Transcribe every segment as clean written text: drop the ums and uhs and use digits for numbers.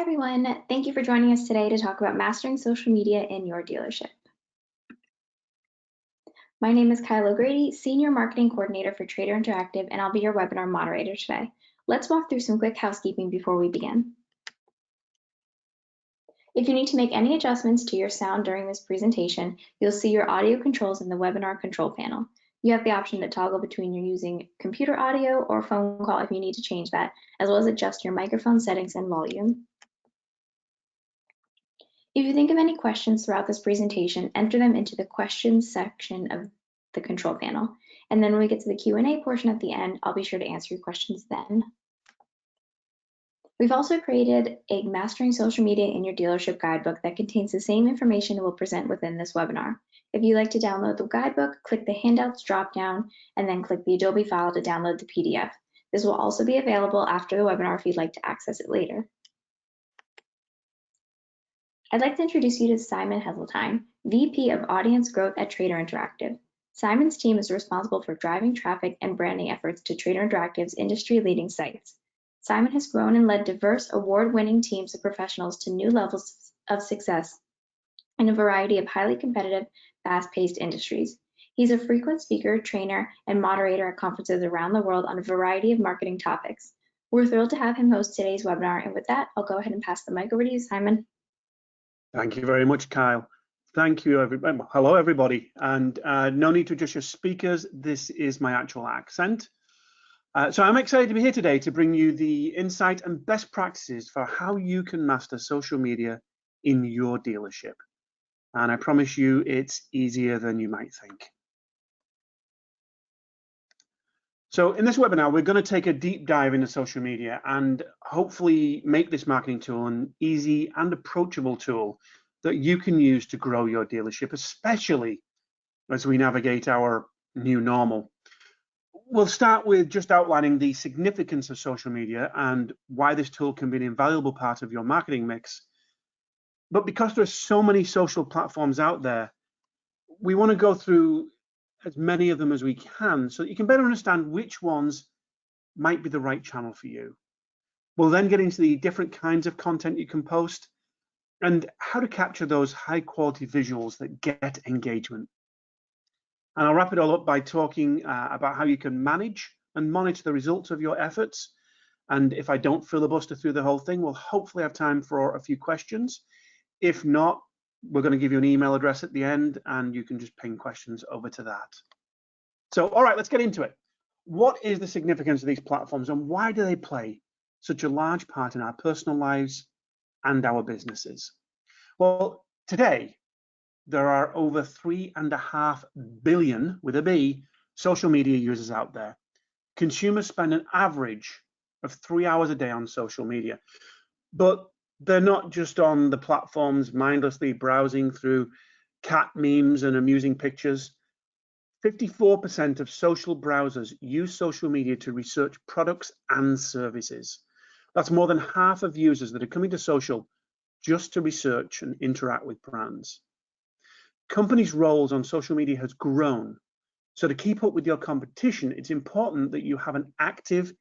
everyone, thank you for joining us today to talk about mastering social media in your dealership. My name is Kyle O'Grady, Senior Marketing Coordinator for Trader Interactive, and I'll be your webinar moderator today. Let's walk through some quick housekeeping before we begin. If you need to make any adjustments to your sound during this presentation, you'll see your audio controls in the webinar control panel. You have the option to toggle between your using computer audio or phone call if you need to change that, as well as adjust your microphone settings and volume. If you think of any questions throughout this presentation, enter them into the questions section of the control panel. And then when we get to the Q&A portion at the end, I'll be sure to answer your questions then. We've also created a Mastering Social Media in Your Dealership guidebook that contains the same information we'll present within this webinar. If you'd like to download the guidebook, click the Handouts dropdown and then click the Adobe file to download the PDF. This will also be available after the webinar if you'd like to access it later. I'd like to introduce you to Simon Hesseltine, VP of Audience Growth at Trader Interactive. Simon's team is responsible for driving traffic and branding efforts to Trader Interactive's industry-leading sites. Simon has grown and led diverse, award-winning teams of professionals to new levels of success in a variety of highly competitive, fast-paced industries. He's a frequent speaker, trainer, and moderator at conferences around the world on a variety of marketing topics. We're thrilled to have him host today's webinar, and with that, I'll go ahead and pass the mic over to you, Simon. Thank you very much, Kyle. Thank you, everybody. Hello, everybody. And no need to adjust your speakers. This is my actual accent. So I'm excited to be here today to bring you the insight and best practices for how you can master social media in your dealership. And I promise you it's easier than you might think. So in this webinar, we're going to take a deep dive into social media and hopefully make this marketing tool an easy and approachable tool that you can use to grow your dealership, especially as we navigate our new normal. We'll start with just outlining the significance of social media and why this tool can be an invaluable part of your marketing mix. But because there are so many social platforms out there, we want to go through as many of them as we can so that you can better understand which ones might be the right channel for you. We'll then get into the different kinds of content you can post and how to capture those high quality visuals that get engagement. And I'll wrap it all up by talking about how you can manage and monitor the results of your efforts. And if I don't filibuster through the whole thing, we'll hopefully have time for a few questions. If not, we're going to give you an email address at the end and you can just ping questions over to that. So, all right, let's get into it. What is the significance of these platforms and why do they play such a large part in our personal lives and our businesses? Well, today, there are over 3.5 billion, with a B, social media users out there. Consumers spend an average of 3 hours a day on social media. But they're not just on the platforms mindlessly browsing through cat memes and amusing pictures. 54% of social browsers use social media to research products and services. That's more than half of users that are coming to social just to research and interact with brands. Companies' roles on social media has grown. So to keep up with your competition, it's important that you have an active,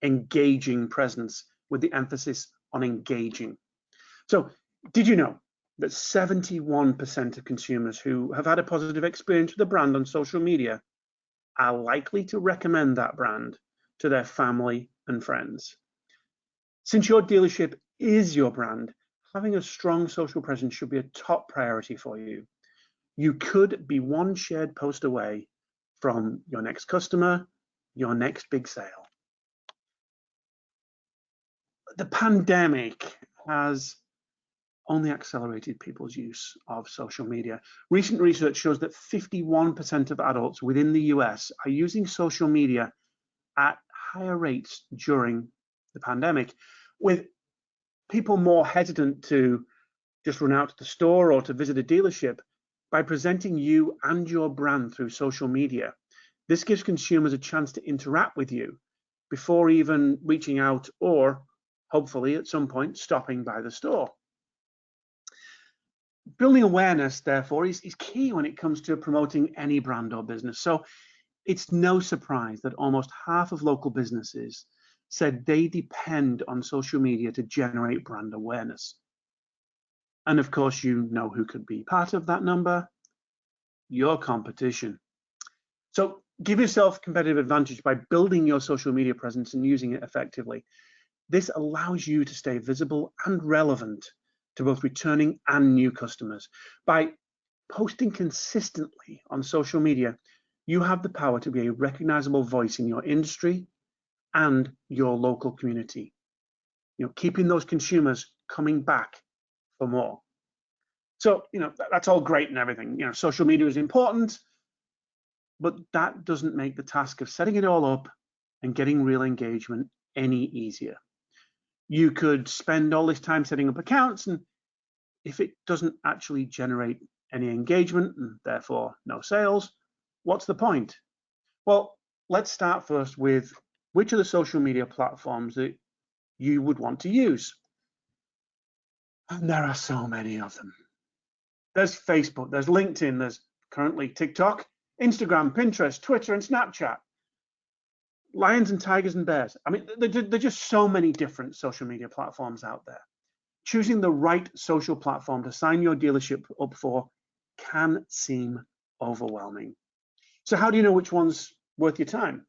engaging presence with the emphasis on engaging. So did you know that 71% of consumers who have had a positive experience with a brand on social media are likely to recommend that brand to their family and friends? Since your dealership is your brand, having a strong social presence should be a top priority for you. You could be one shared post away from your next customer, your next big sale. The pandemic has only accelerated people's use of social media. Recent research shows that 51% of adults within the US are using social media at higher rates during the pandemic, with people more hesitant to just run out to the store or to visit a dealership. By presenting you and your brand through social media, this gives consumers a chance to interact with you before even reaching out or hopefully at some point stopping by the store. Building awareness, therefore, is key when it comes to promoting any brand or business. So it's no surprise that almost half of local businesses said they depend on social media to generate brand awareness. And of course, you know who could be part of that number? Your competition. So give yourself competitive advantage by building your social media presence and using it effectively. This allows you to stay visible and relevant to both returning and new customers. By posting consistently on social media, you have the power to be a recognizable voice in your industry and your local community. Keeping those consumers coming back for more. So, that's all great and everything. Social media is important, but that doesn't make the task of setting it all up and getting real engagement any easier. You could spend all this time setting up accounts, and if it doesn't actually generate any engagement and therefore no sales, what's the point? Well, let's start first with which are the social media platforms that you would want to use. And there are so many of them. There's Facebook, there's LinkedIn, there's currently TikTok, Instagram, Pinterest, Twitter, and Snapchat. Lions and tigers and bears. I mean, there are just so many different social media platforms out there. Choosing the right social platform to sign your dealership up for can seem overwhelming. So how do you know which one's worth your time?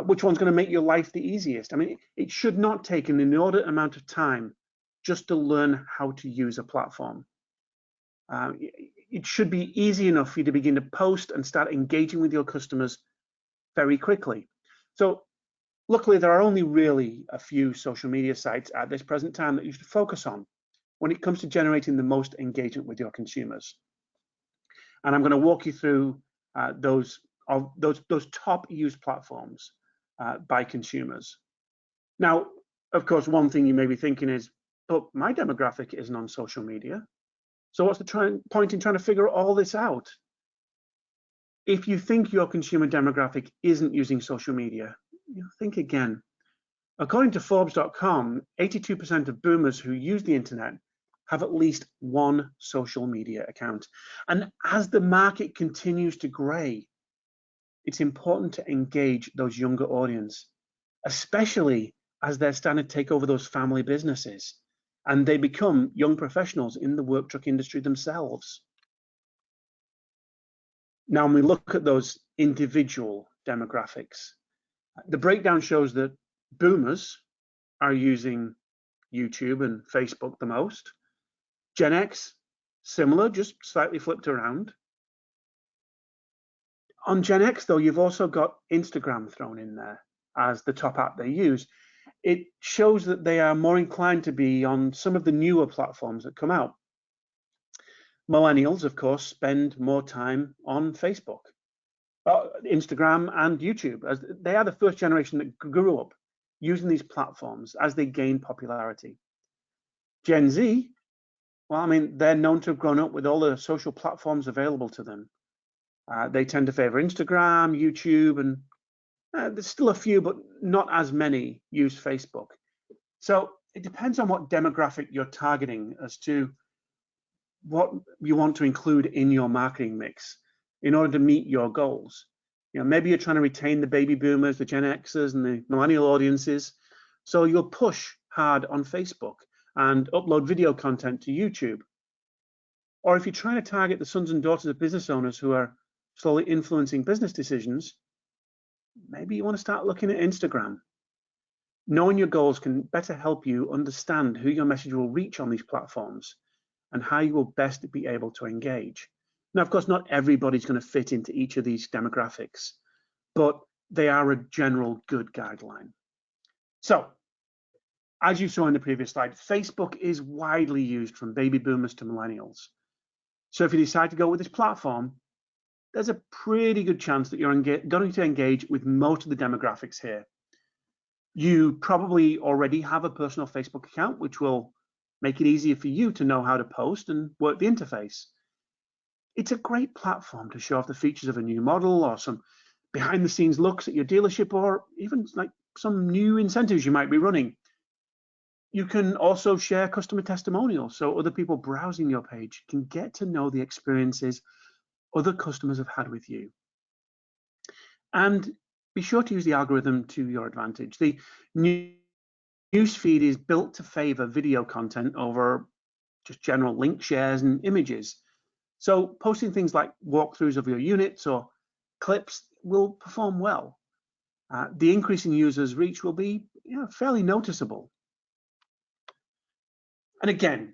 Which one's going to make your life the easiest? I mean, it should not take an inordinate amount of time just to learn how to use a platform. It should be easy enough for you to begin to post and start engaging with your customers very quickly. So luckily, there are only really a few social media sites at this present time that you should focus on when it comes to generating the most engagement with your consumers. And I'm going to walk you through those top used platforms by consumers. Now, of course, one thing you may be thinking is, but my demographic isn't on social media. So what's the point in trying to figure all this out? If you think your consumer demographic isn't using social media, think again. According to Forbes.com, 82% of boomers who use the internet have at least one social media account. And as the market continues to gray, it's important to engage those younger audience, especially as they're starting to take over those family businesses and they become young professionals in the work truck industry themselves. Now, when we look at those individual demographics, the breakdown shows that boomers are using YouTube and Facebook the most. Gen X, similar, just slightly flipped around. On Gen X, though, you've also got Instagram thrown in there as the top app they use. It shows that they are more inclined to be on some of the newer platforms that come out. Millennials, of course, spend more time on Facebook, Instagram, and YouTube, as they are the first generation that grew up using these platforms as they gain popularity. Gen Z, well, I mean, they're known to have grown up with all the social platforms available to them. They tend to favor Instagram, YouTube, and there's still a few, but not as many use Facebook. So it depends on what demographic you're targeting as to what you want to include in your marketing mix in order to meet your goals. Maybe you're trying to retain the baby boomers, the Gen Xers, and the millennial audiences. So you'll push hard on Facebook and upload video content to YouTube. Or if you're trying to target the sons and daughters of business owners who are slowly influencing business decisions, maybe you want to start looking at Instagram. Knowing your goals can better help you understand who your message will reach on these platforms and how you will best be able to engage. Now, of course, not everybody's going to fit into each of these demographics, but they are a general good guideline. So, as you saw in the previous slide, Facebook is widely used from baby boomers to millennials. So if you decide to go with this platform, there's a pretty good chance that you're going to engage with most of the demographics here. You probably already have a personal Facebook account, which will make it easier for you to know how to post and work the interface. It's a great platform to show off the features of a new model or some behind the scenes looks at your dealership or even like some new incentives you might be running. You can also share customer testimonials so other people browsing your page can get to know the experiences other customers have had with you. And be sure to use the algorithm to your advantage. The news feed is built to favor video content over just general link shares and images. So posting things like walkthroughs of your units or clips will perform well. The increase in users' reach will be fairly noticeable. And again,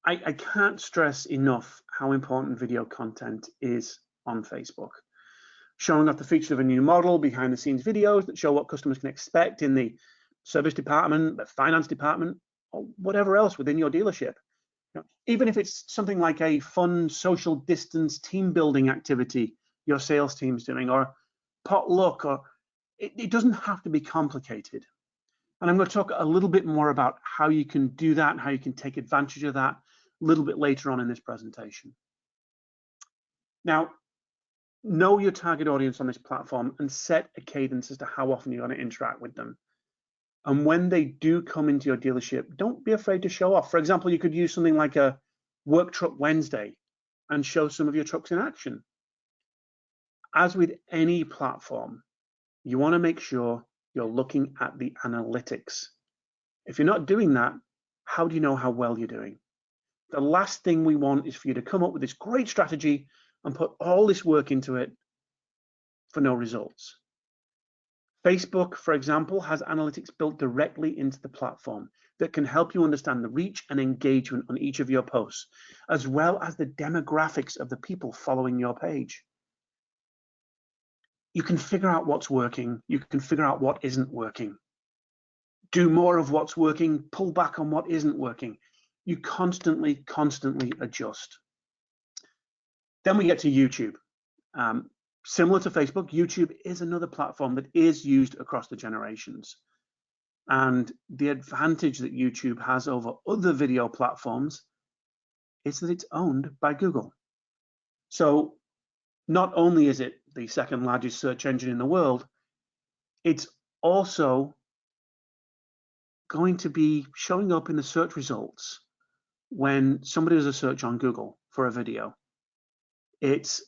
I can't stress enough how important video content is on Facebook. Showing off the features of a new model, behind the scenes videos that show what customers can expect in the service department, the finance department, or whatever else within your dealership. Even if it's something like a fun social distance team building activity your sales team's doing, or potluck, or it doesn't have to be complicated. And I'm going to talk a little bit more about how you can do that and how you can take advantage of that a little bit later on in this presentation. Now, know your target audience on this platform and set a cadence as to how often you're going to interact with them. And when they do come into your dealership, don't be afraid to show off. For example, you could use something like a Work Truck Wednesday and show some of your trucks in action. As with any platform, you want to make sure you're looking at the analytics. If you're not doing that, how do you know how well you're doing? The last thing we want is for you to come up with this great strategy and put all this work into it for no results. Facebook, for example, has analytics built directly into the platform that can help you understand the reach and engagement on each of your posts, as well as the demographics of the people following your page. You can figure out what's working. You can figure out what isn't working. Do more of what's working, pull back on what isn't working. You constantly adjust. Then we get to YouTube. Similar to Facebook, YouTube is another platform that is used across the generations. And the advantage that YouTube has over other video platforms is that it's owned by Google. So not only is it the second largest search engine in the world, it's also going to be showing up in the search results when somebody does a search on Google for a video. It's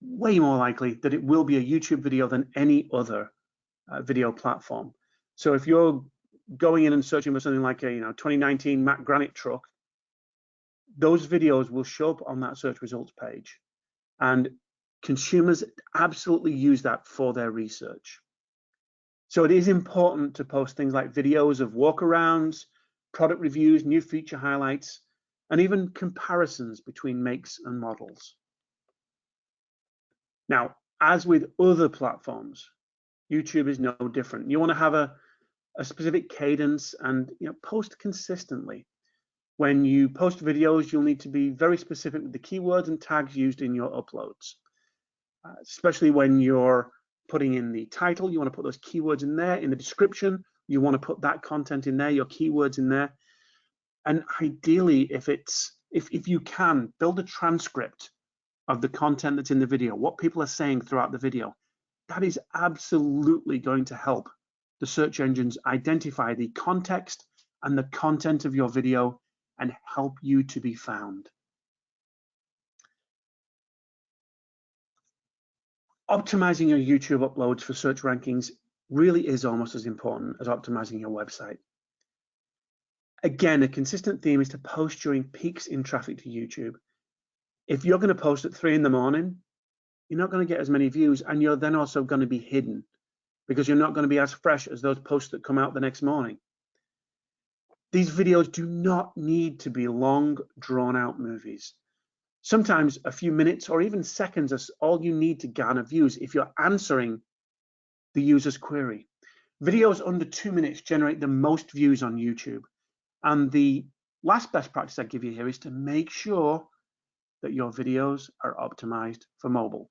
way more likely that it will be a YouTube video than any other video platform. So if you're going in and searching for something like a 2019 Mack Granite truck, those videos will show up on that search results page, and consumers absolutely use that for their research. So it is important to post things like videos of walkarounds, product reviews, new feature highlights, and even comparisons between makes and models. Now, as with other platforms, YouTube is no different. You want to have a specific cadence and post consistently. When you post videos, you'll need to be very specific with the keywords and tags used in your uploads, especially when you're putting in the title. You want to put those keywords in there. In the description, you want to put that content in there, your keywords in there. And ideally, if you can, build a transcript of the content that's in the video, what people are saying throughout the video. That is absolutely going to help the search engines identify the context and the content of your video and help you to be found. Optimizing your YouTube uploads for search rankings really is almost as important as optimizing your website. Again, a consistent theme is to post during peaks in traffic to YouTube. If you're going to post at 3 in the morning, you're not going to get as many views, and you're then also going to be hidden because you're not going to be as fresh as those posts that come out the next morning. These videos do not need to be long, drawn-out movies. Sometimes a few minutes or even seconds is all you need to garner views if you're answering the user's query. Videos under 2 minutes generate the most views on YouTube. And the last best practice I give you here is to make sure that your videos are optimized for mobile.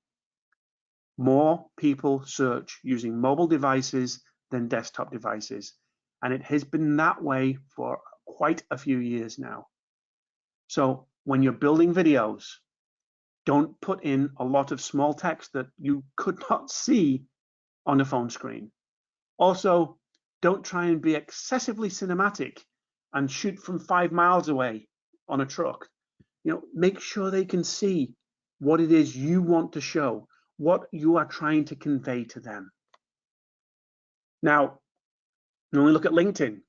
More people search using mobile devices than desktop devices, and it has been that way for quite a few years now. So when you're building videos, don't put in a lot of small text that you could not see on a phone screen. Also, don't try and be excessively cinematic and shoot from 5 miles away on a truck. Make sure they can see what it is you want to show, what you are trying to convey to them. Now, when we look at LinkedIn,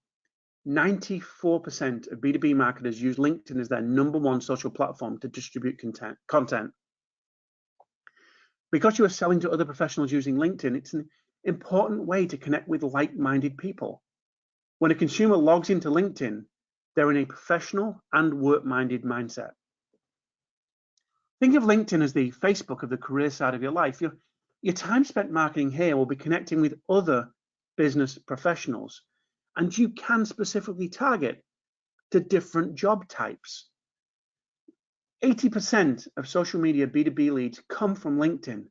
94% of B2B marketers use LinkedIn as their #1 social platform to distribute content. Because you are selling to other professionals using LinkedIn, it's an important way to connect with like-minded people. When a consumer logs into LinkedIn, they're in a professional and work-minded mindset. Think of LinkedIn as the Facebook of the career side of your life. Your time spent marketing here will be connecting with other business professionals, and you can specifically target to different job types. 80% of social media B2B leads come from LinkedIn,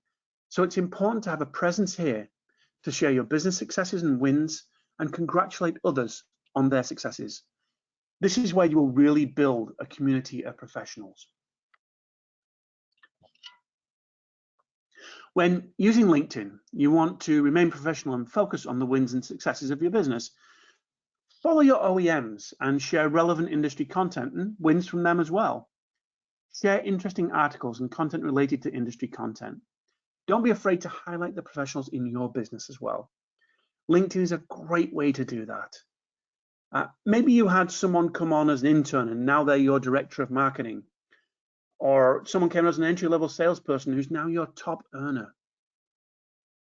so it's important to have a presence here to share your business successes and wins and congratulate others on their successes. This is where you will really build a community of professionals. When using LinkedIn, you want to remain professional and focus on the wins and successes of your business. Follow your OEMs and share relevant industry content and wins from them as well. Share interesting articles and content related to industry content. Don't be afraid to highlight the professionals in your business as well. LinkedIn is a great way to do that. Maybe you had someone come on as an intern and now they're your director of marketing. Or someone came as an entry-level salesperson who's now your top earner.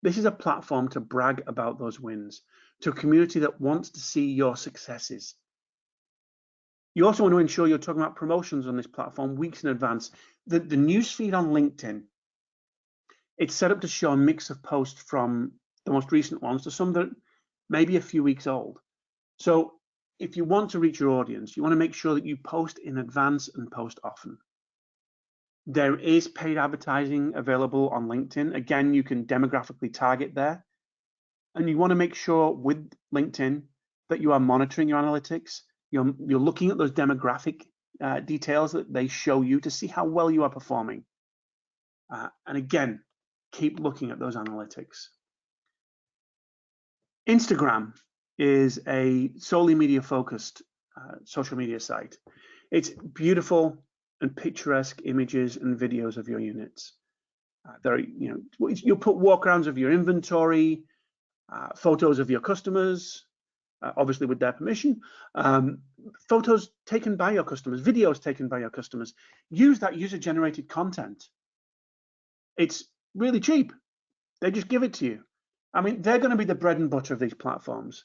This is a platform to brag about those wins to a community that wants to see your successes. You also want to ensure you're talking about promotions on this platform weeks in advance. The newsfeed on LinkedIn, it's set up to show a mix of posts from the most recent ones to some that may be a few weeks old. So if you want to reach your audience, you want to make sure that you post in advance and post often. There is paid advertising available on LinkedIn. Again, you can demographically target there. And you want to make sure with LinkedIn that you are monitoring your analytics. You're looking at those demographic details that they show you to see how well you are performing. And again, keep looking at those analytics. Instagram is a solely media-focused social media site. It's beautiful and picturesque images and videos of your units. You'll put walkarounds of your inventory, photos of your customers, obviously with their permission, photos taken by your customers, videos taken by your customers. Use that user-generated content. It's really cheap. They just give it to you. I mean, they're going to be the bread and butter of these platforms,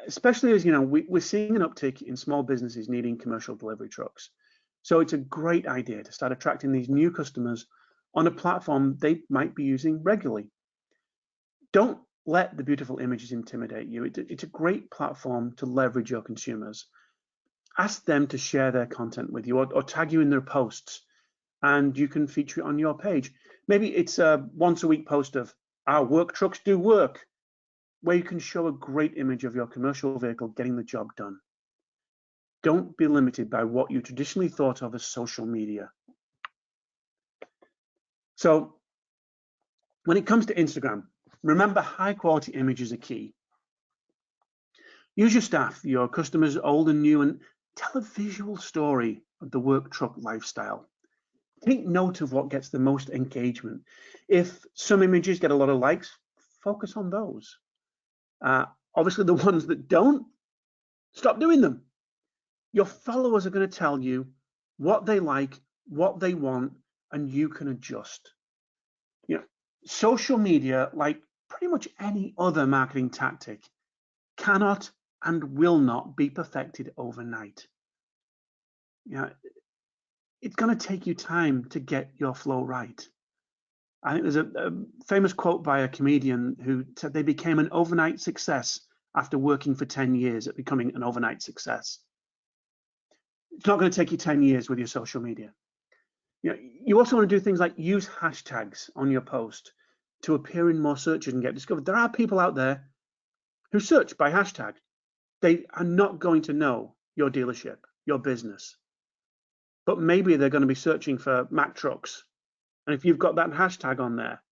especially as we're seeing an uptick in small businesses needing commercial delivery trucks. So it's a great idea to start attracting these new customers on a platform they might be using regularly. Don't let the beautiful images intimidate you. It's a great platform to leverage your consumers. Ask them to share their content with you or tag you in their posts, and you can feature it on your page. Maybe it's a once a week post of "Our work trucks do work," where you can show a great image of your commercial vehicle getting the job done. Don't be limited by what you traditionally thought of as social media. So when it comes to Instagram, remember high quality images are key. Use your staff, your customers, old and new, and tell a visual story of the work truck lifestyle. Take note of what gets the most engagement. If some images get a lot of likes, focus on those. Obviously, the ones that don't, stop doing them. Your followers are going to tell you what they like, what they want, and you can adjust. Social media, like pretty much any other marketing tactic, cannot and will not be perfected overnight. It's going to take you time to get your flow right. I think there's a famous quote by a comedian who said they became an overnight success after working for 10 years at becoming an overnight success. It's not going to take you 10 years with your social media. You also want to do things like use hashtags on your post to appear in more searches and get discovered. There are people out there who search by hashtag. They are not going to know your dealership, your business, but maybe they're going to be searching for Mack trucks. And if you've got that hashtag on there,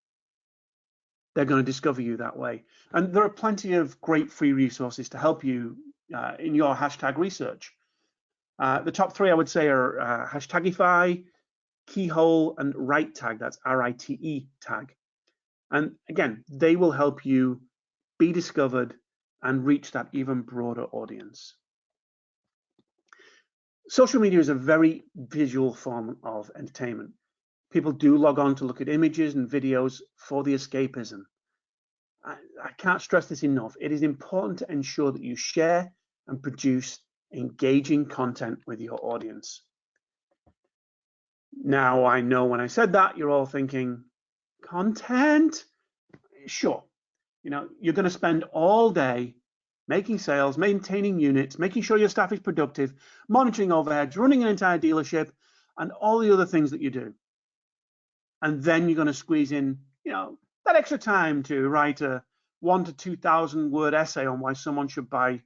they're going to discover you that way. And there are plenty of great free resources to help you in your hashtag research. The top three I would say are Hashtagify, Keyhole, and Rite Tag. That's RITE tag. And again, they will help you be discovered, and reach that even broader audience. Social media is a very visual form of entertainment. People do log on to look at images and videos for the escapism. I can't stress this enough. It is important to ensure that you share and produce engaging content with your audience. Now, I know when I said that, you're all thinking, content? Sure. You're going to spend all day making sales, maintaining units, making sure your staff is productive, monitoring overheads, running an entire dealership, and all the other things that you do. And then you're going to squeeze in, that extra time to write a 1,000 to 2,000 word essay on why someone should buy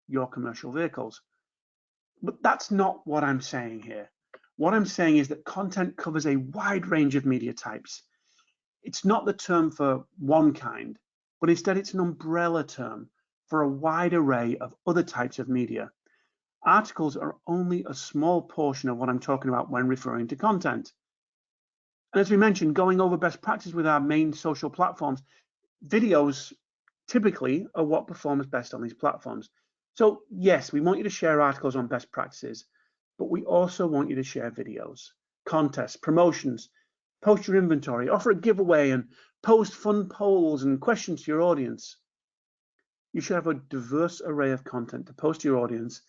your commercial vehicles. But that's not what I'm saying here. What I'm saying is that content covers a wide range of media types. It's not the term for one kind, but instead it's an umbrella term for a wide array of other types of media. Articles are only a small portion of what I'm talking about when referring to content. And as we mentioned, going over best practice with our main social platforms, videos typically are what performs best on these platforms. So yes, we want you to share articles on best practices, but we also want you to share videos, contests, promotions, post your inventory, offer a giveaway, and post fun polls and questions to your audience. You should have a diverse array of content to post to your audience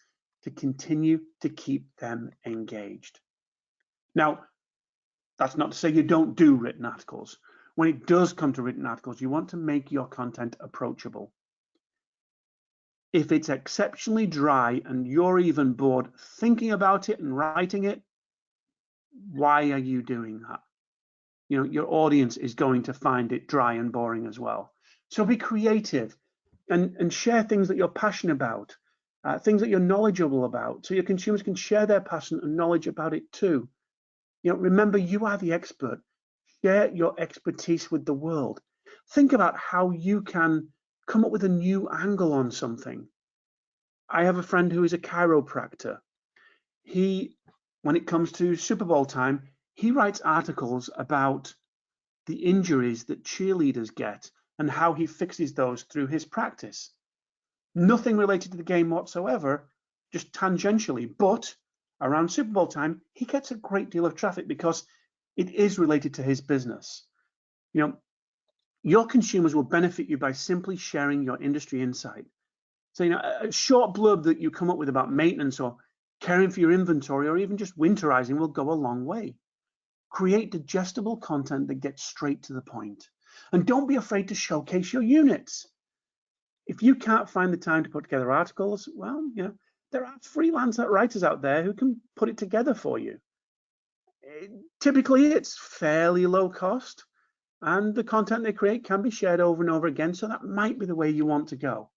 to continue to keep them engaged. Now, that's not to say you don't do written articles. When it does come to written articles, you want to make your content approachable. If it's exceptionally dry and you're even bored thinking about it and writing it, why are you doing that? Your audience is going to find it dry and boring as well. So be creative and share things that you're passionate about, things that you're knowledgeable about, so your consumers can share their passion and knowledge about it too. Remember, you are the expert. Share your expertise with the world. Think about how you can come up with a new angle on something. I have a friend who is a chiropractor. When it comes to Super Bowl time, he writes articles about the injuries that cheerleaders get and how he fixes those through his practice. Nothing related to the game whatsoever, just tangentially, but around Super Bowl time, he gets a great deal of traffic because it is related to his business. Your consumers will benefit you by simply sharing your industry insight. So, a short blurb that you come up with about maintenance or caring for your inventory or even just winterizing will go a long way. Create digestible content that gets straight to the point. And don't be afraid to showcase your units. If you can't find the time to put together articles, well, there are freelance writers out there who can put it together for you. Typically, it's fairly low cost, and the content they create can be shared over and over again, so that might be the way you want to go.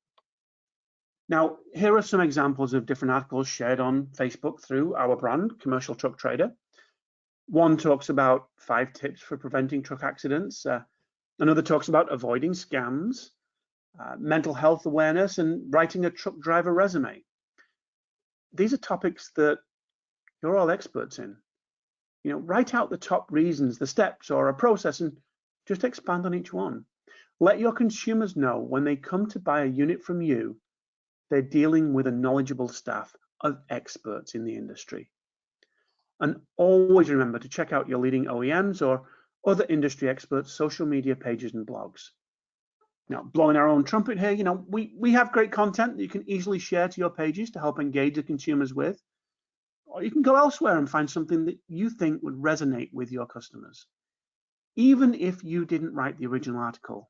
Now, here are some examples of different articles shared on Facebook through our brand, Commercial Truck Trader. One talks about 5 tips for preventing truck accidents. Another talks about avoiding scams, mental health awareness, and writing a truck driver resume. These are topics that you're all experts in. Write out the top reasons, the steps, or a process, and just expand on each one. Let your consumers know when they come to buy a unit from you, they're dealing with a knowledgeable staff of experts in the industry. And always remember to check out your leading OEMs or other industry experts' social media pages and blogs. Now, blowing our own trumpet here, we have great content that you can easily share to your pages to help engage the consumers with. Or you can go elsewhere and find something that you think would resonate with your customers. Even if you didn't write the original article,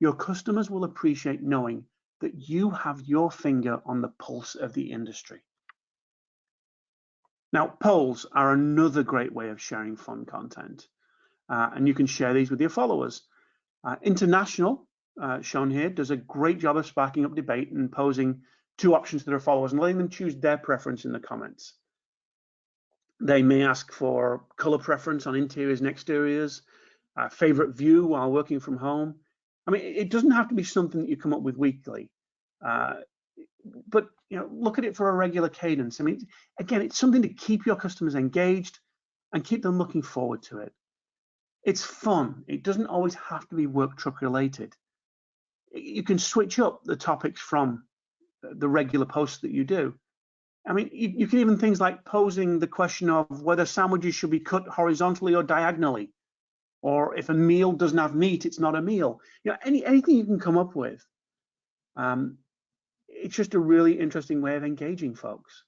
your customers will appreciate knowing that you have your finger on the pulse of the industry. Now, polls are another great way of sharing fun content, and you can share these with your followers. International, shown here, does a great job of sparking up debate and posing 2 options to their followers and letting them choose their preference in the comments. They may ask for color preference on interiors and exteriors, favorite view while working from home. I mean, it doesn't have to be something that you come up with weekly, but look at it for a regular cadence. I mean, again, it's something to keep your customers engaged and keep them looking forward to it. It's fun. It doesn't always have to be work truck related. You can switch up the topics from the regular posts that you do. I mean, you can even things like posing the question of whether sandwiches should be cut horizontally or diagonally, or if a meal doesn't have meat, it's not a meal. You know, anything you can come up with. It's just a really interesting way of engaging folks.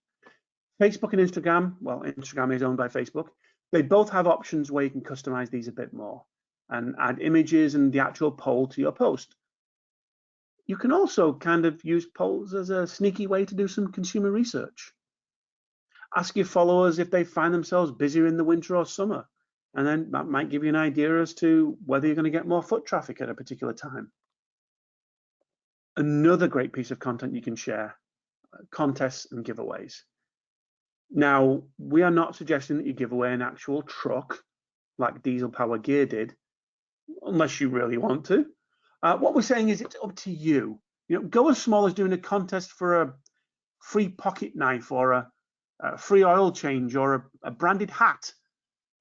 Facebook and Instagram, well, Instagram is owned by Facebook. They both have options where you can customize these a bit more and add images and the actual poll to your post. You can also kind of use polls as a sneaky way to do some consumer research. Ask your followers if they find themselves busier in the winter or summer, and then that might give you an idea as to whether you're going to get more foot traffic at a particular time. Another great piece of content you can share, contests and giveaways. Now, we are not suggesting that you give away an actual truck like Diesel Power Gear did, unless you really want to. What we're saying is it's up to you. You know, go as small as doing a contest for a free pocket knife or a free oil change or a branded hat.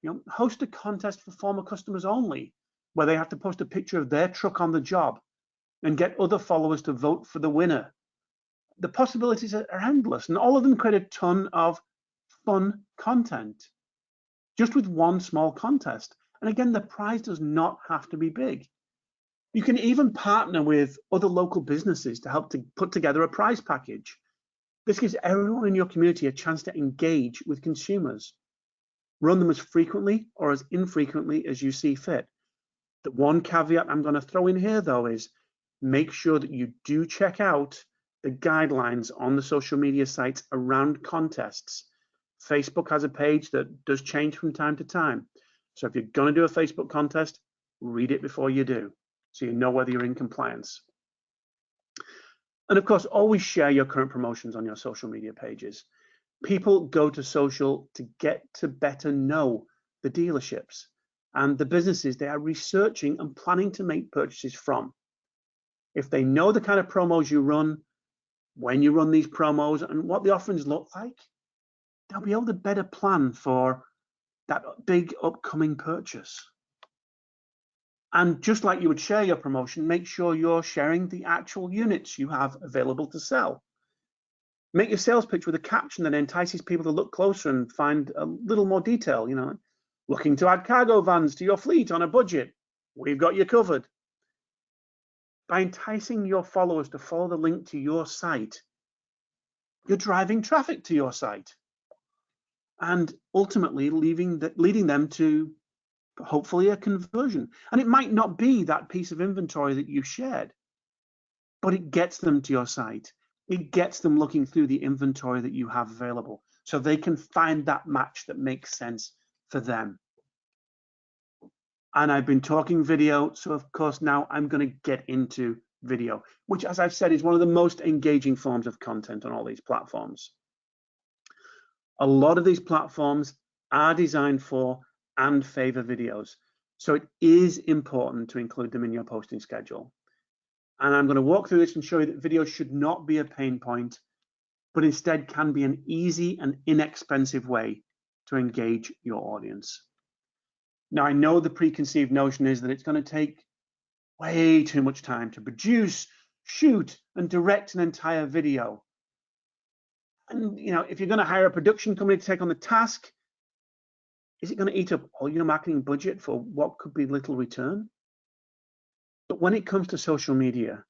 You know, host a contest for former customers only, where they have to post a picture of their truck on the job and get other followers to vote for the winner. The possibilities are endless, and all of them create a ton of fun content just with one small contest. And again, the prize does not have to be big. You can even partner with other local businesses to help to put together a prize package. This gives everyone in your community a chance to engage with consumers. Run them as frequently or as infrequently as you see fit. The one caveat I'm going to throw in here, though, is make sure that you do check out the guidelines on the social media sites around contests. Facebook has a page that does change from time to time. So if you're going to do a Facebook contest, read it before you do, so you know whether you're in compliance. And of course, always share your current promotions on your social media pages. People go to social to get to better know the dealerships and the businesses they are researching and planning to make purchases from. If they know the kind of promos you run, when you run these promos, and what the offerings look like, they'll be able to better plan for that big upcoming purchase. And just like you would share your promotion, make sure you're sharing the actual units you have available to sell. Make your sales pitch with a caption that entices people to look closer and find a little more detail. You know, looking to add cargo vans to your fleet on a budget? We've got you covered. By enticing your followers to follow the link to your site, you're driving traffic to your site and ultimately leading them to hopefully a conversion. And it might not be that piece of inventory that you shared, but it gets them to your site. It gets them looking through the inventory that you have available so they can find that match that makes sense for them. And I've been talking video, so of course now I'm going to get into video, which, as I've said, is one of the most engaging forms of content on all these platforms. A lot of these platforms are designed for and favor videos, so it is important to include them in your posting schedule. And I'm going to walk through this and show you that video should not be a pain point, but instead can be an easy and inexpensive way to engage your audience. Now, I know the preconceived notion is that it's going to take way too much time to produce, shoot, and direct an entire video. And, you know, if you're going to hire a production company to take on the task, is it going to eat up all your marketing budget for what could be little return? But when it comes to social media,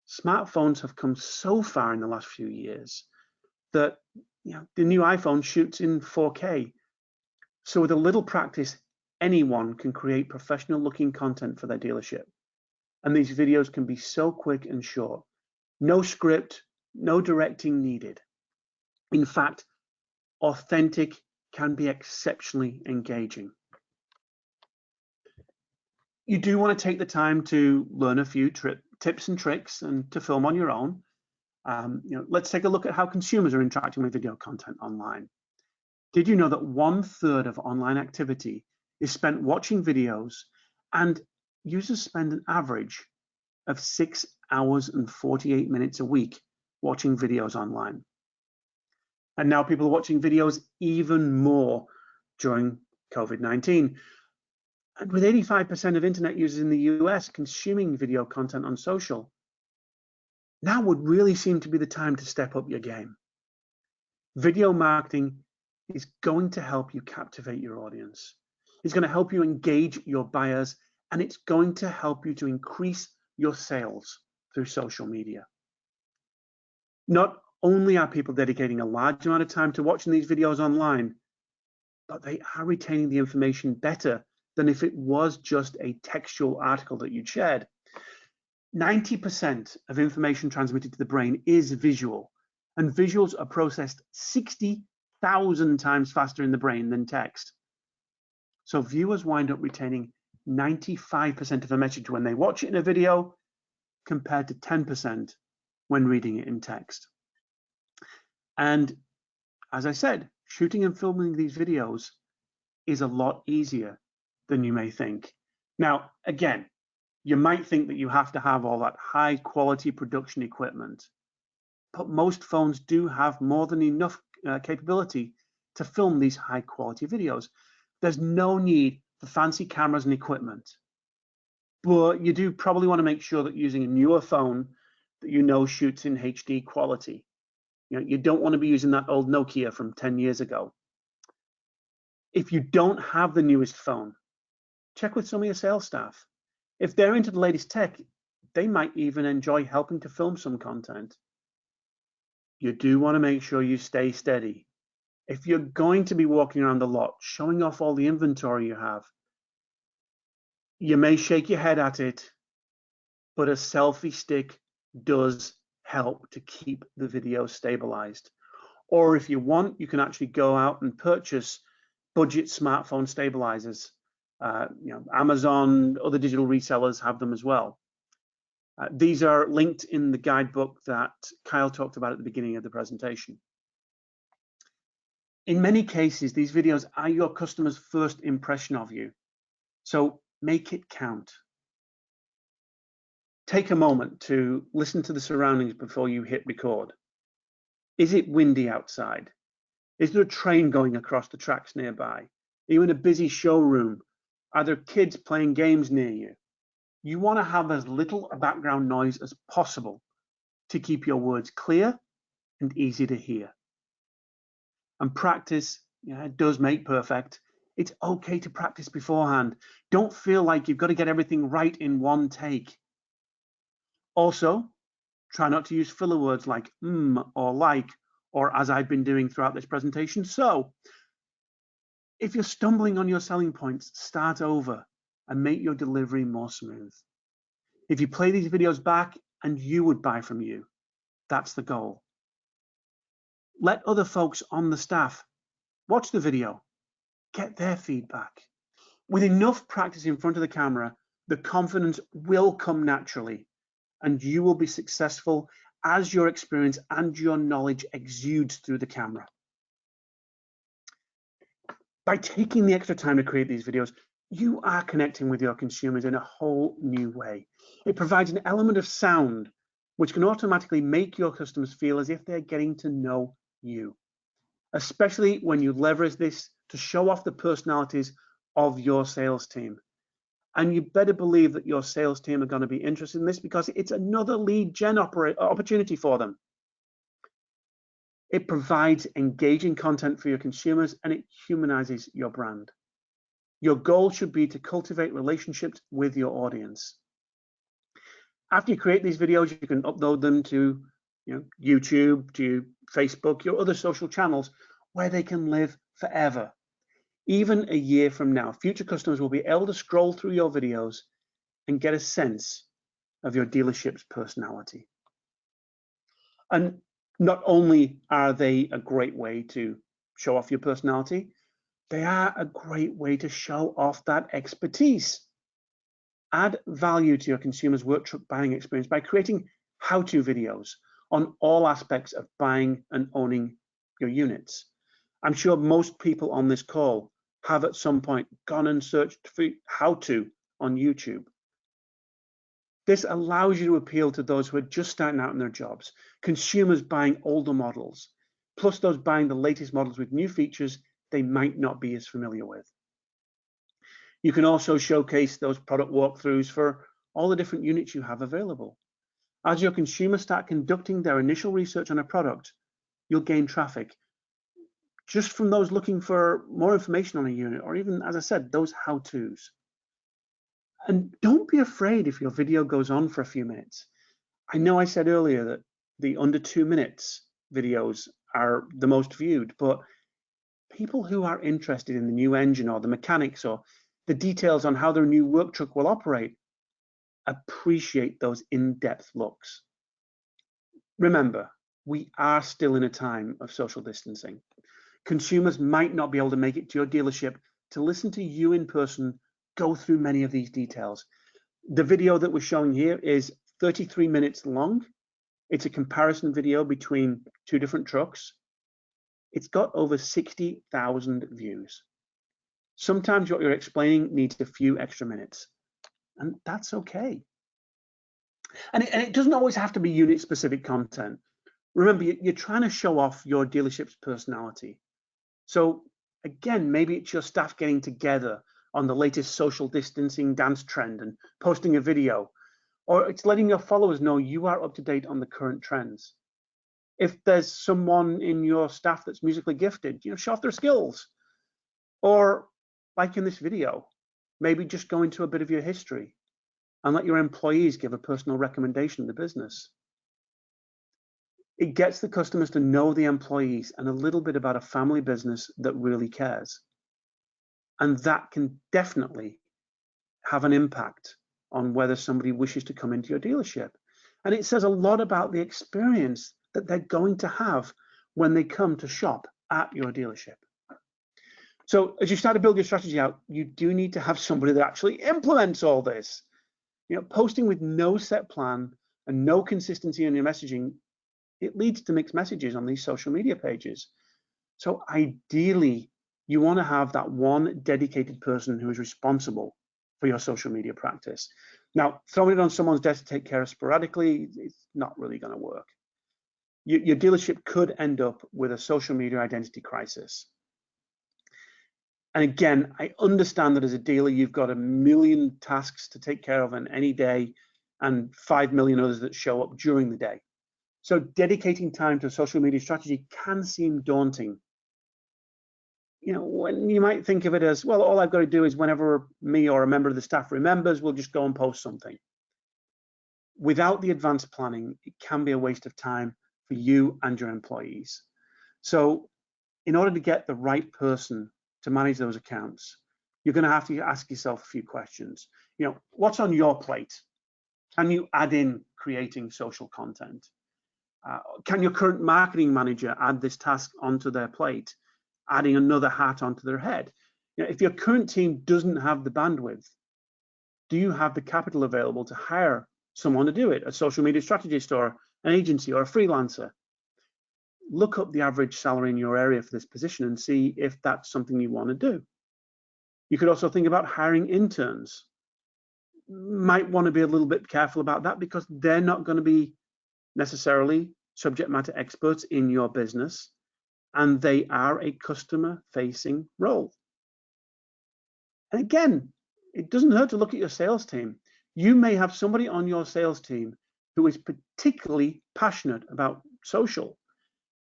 smartphones have come so far in the last few years that, you know, the new iPhone shoots in 4K. So with a little practice, anyone can create professional looking content for their dealership. And these videos can be so quick and short. No script, no directing needed. In fact, authentic can be exceptionally engaging. You do want to take the time to learn a few tips and tricks and to film on your own. You know, let's take a look at how consumers are interacting with video content online. Did you know that 1/3 of online activity is spent watching videos, and users spend an average of 6 hours and 48 minutes a week watching videos online? And now people are watching videos even more during COVID-19. And with 85% of internet users in the US consuming video content on social, Now would really seem to be the time to step up your game. Video marketing is going to help you captivate your audience. It's going to help you engage your buyers, and it's going to help you to increase your sales through social media. Not only are people dedicating a large amount of time to watching these videos online, but they are retaining the information better than if it was just a textual article that you'd shared. 90% of information transmitted to the brain is visual, and visuals are processed 60,000 times faster in the brain than text. So viewers wind up retaining 95% of a message when they watch it in a video, compared to 10% when reading it in text. And as I said, shooting and filming these videos is a lot easier than you may think. Now, again, you might think that you have to have all that high quality production equipment, but most phones do have more than enough capability to film these high quality videos. There's no need for fancy cameras and equipment, but you do probably want to make sure that using a newer phone that you know shoots in HD quality. You don't want to be using that old Nokia from 10 years ago. If you don't have the newest phone, check with some of your sales staff. If they're into the latest tech, they might even enjoy helping to film some content. You do want to make sure you stay steady. If you're going to be walking around the lot, showing off all the inventory you have, you may shake your head at it, but a selfie stick does help to keep the video stabilized. Or if you want, you can actually go out and purchase budget smartphone stabilizers. Amazon, other digital resellers have them as well. These are linked in the guidebook that Kyle talked about at the beginning of the presentation. In many cases, these videos are your customer's first impression of you, so make it count. Take a moment to listen to the surroundings before you hit record. Is it windy outside? Is there a train going across the tracks nearby? Are you in a busy showroom? Are there kids playing games near you? You want to have as little background noise as possible to keep your words clear and easy to hear. And practice, it does make perfect. It's okay to practice beforehand. Don't feel like you've got to get everything right in one take. Also, try not to use filler words like or like, or as I've been doing throughout this presentation. So if you're stumbling on your selling points, start over and make your delivery more smooth. If you play these videos back and you would buy from you, that's the goal. Let other folks on the staff watch the video, get their feedback. With enough practice in front of the camera, the confidence will come naturally, and you will be successful as your experience and your knowledge exudes through the camera. By taking the extra time to create these videos, you are connecting with your consumers in a whole new way. It provides an element of sound, which can automatically make your customers feel as if they're getting to know you, especially when you leverage this to show off the personalities of your sales team. And you better believe that your sales team are going to be interested in this, because it's another lead gen opportunity for them. It provides engaging content for your consumers, and it humanizes your brand. Your goal should be to cultivate relationships with your audience. After you create these videos, you can upload them to YouTube, to Facebook, your other social channels, where they can live forever. Even a year from now, future customers will be able to scroll through your videos and get a sense of your dealership's personality. And not only are they a great way to show off your personality, they are a great way to show off that expertise. Add value to your consumers' work truck buying experience by creating how-to videos on all aspects of buying and owning your units. I'm sure most people on this call have at some point gone and searched for how-to on YouTube. This allows you to appeal to those who are just starting out in their jobs, consumers buying older models, plus those buying the latest models with new features they might not be as familiar with. You can also showcase those product walkthroughs for all the different units you have available. As your consumers start conducting their initial research on a product, you'll gain traffic just from those looking for more information on a unit, or even, as I said, those how-tos. And don't be afraid if your video goes on for a few minutes. I know I said earlier that the under 2 minutes videos are the most viewed, but people who are interested in the new engine or the mechanics or the details on how their new work truck will operate appreciate those in-depth looks. Remember, we are still in a time of social distancing. Consumers might not be able to make it to your dealership to listen to you in person go through many of these details. The video that we're showing here is 33 minutes long. It's a comparison video between two different trucks. It's got over 60,000 views. Sometimes what you're explaining needs a few extra minutes, and that's okay. And it doesn't always have to be unit-specific content. Remember, you're trying to show off your dealership's personality. So again, maybe it's your staff getting together on the latest social distancing dance trend and posting a video, or it's letting your followers know you are up to date on the current trends. If there's someone in your staff that's musically gifted, show off their skills. Or like in this video, maybe just go into a bit of your history and let your employees give a personal recommendation of the business. It gets the customers to know the employees and a little bit about a family business that really cares. And that can definitely have an impact on whether somebody wishes to come into your dealership. And it says a lot about the experience that they're going to have when they come to shop at your dealership. So as you start to build your strategy out, you do need to have somebody that actually implements all this. Posting with no set plan and no consistency in your messaging, it leads to mixed messages on these social media pages. So ideally, you want to have that one dedicated person who is responsible for your social media practice. Now, throwing it on someone's desk to take care of sporadically, it's not really going to work. Your dealership could end up with a social media identity crisis. And again, I understand that as a dealer, you've got 1 million tasks to take care of in any day and 5 million others that show up during the day. So dedicating time to a social media strategy can seem daunting. When you might think of it as, well, all I've got to do is whenever me or a member of the staff remembers, we'll just go and post something. Without the advanced planning, it can be a waste of time for you and your employees. So in order to get the right person to manage those accounts, you're going to have to ask yourself a few questions. What's on your plate? Can you add in creating social content? Can your current marketing manager add this task onto their plate, adding another hat onto their head? If your current team doesn't have the bandwidth, do you have the capital available to hire someone to do it? A social media strategist or an agency or a freelancer? Look up the average salary in your area for this position and see if that's something you want to do. You could also think about hiring interns. Might want to be a little bit careful about that because they're not going to be necessarily subject matter experts in your business, and they are a customer-facing role. And again, it doesn't hurt to look at your sales team. You may have somebody on your sales team who is particularly passionate about social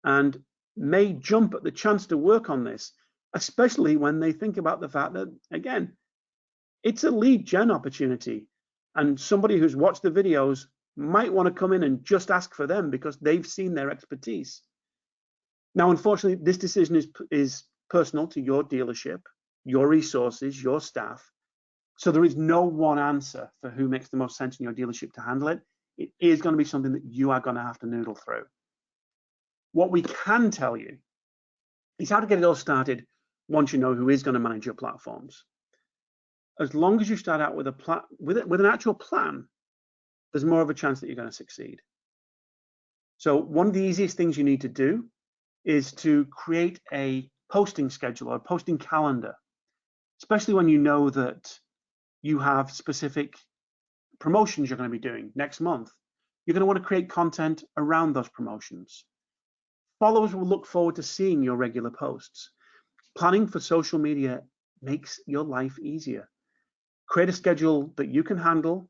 and may jump at the chance to work on this, especially when they think about the fact that, again, it's a lead gen opportunity, and somebody who's watched the videos might want to come in and just ask for them because they've seen their expertise. Now, unfortunately, this decision is personal to your dealership, your resources, your staff. So there is no one answer for who makes the most sense in your dealership to handle it. It is going to be something that you are going to have to noodle through. What we can tell you is how to get it all started once you know who is going to manage your platforms. As long as you start out with an actual plan, there's more of a chance that you're going to succeed. So one of the easiest things you need to do is to create a posting schedule or a posting calendar, especially when you know that you have specific promotions you're going to be doing next month. You're going to want to create content around those promotions. Followers will look forward to seeing your regular posts. Planning for social media makes your life easier. Create a schedule that you can handle,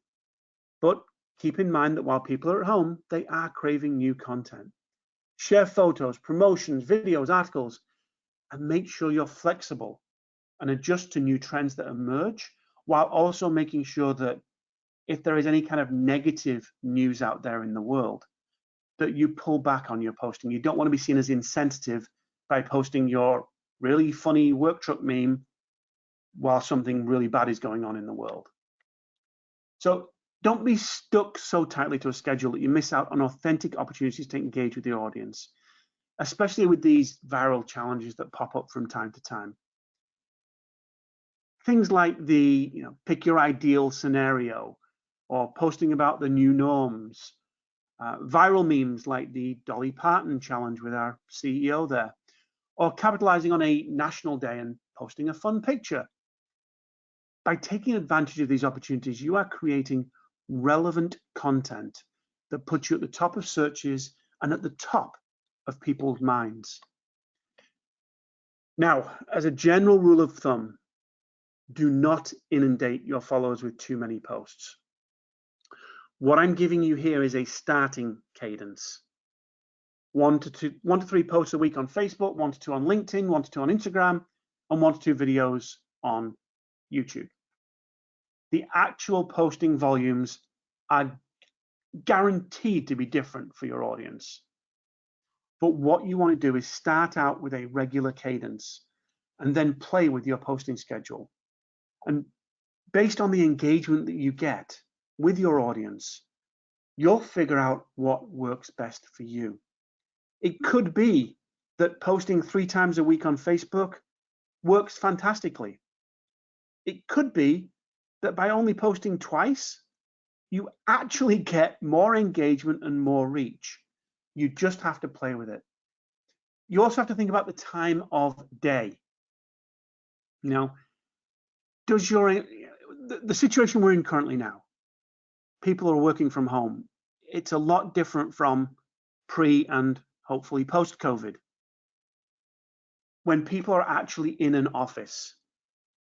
but Keep in mind that while people are at home, they are craving new content. Share photos, promotions, videos, articles, and make sure you're flexible and adjust to new trends that emerge, while also making sure that if there is any kind of negative news out there in the world, that you pull back on your posting. You don't want to be seen as insensitive by posting your really funny work truck meme while something really bad is going on in the world. So don't be stuck so tightly to a schedule that you miss out on authentic opportunities to engage with your audience, especially with these viral challenges that pop up from time to time. Things like the, pick your ideal scenario, or posting about the new norms, viral memes like the Dolly Parton challenge with our CEO there, or capitalizing on a national day and posting a fun picture. By taking advantage of these opportunities, you are creating relevant content that puts you at the top of searches and at the top of people's minds. Now, as a general rule of thumb, do not inundate your followers with too many posts. What I'm giving you here is a starting cadence. 1 to 3 posts a week on Facebook, 1 to 2 on LinkedIn, 1 to 2 on Instagram, and 1 to 2 videos on YouTube. The actual posting volumes are guaranteed to be different for your audience. But what you want to do is start out with a regular cadence and then play with your posting schedule. And based on the engagement that you get with your audience, you'll figure out what works best for you. It could be that posting 3 times a week on Facebook works fantastically. It could be that by only posting twice, you actually get more engagement and more reach. You just have to play with it. You also have to think about the time of day. Does the situation we're in currently now, people are working from home. It's a lot different from pre and hopefully post-COVID. When people are actually in an office,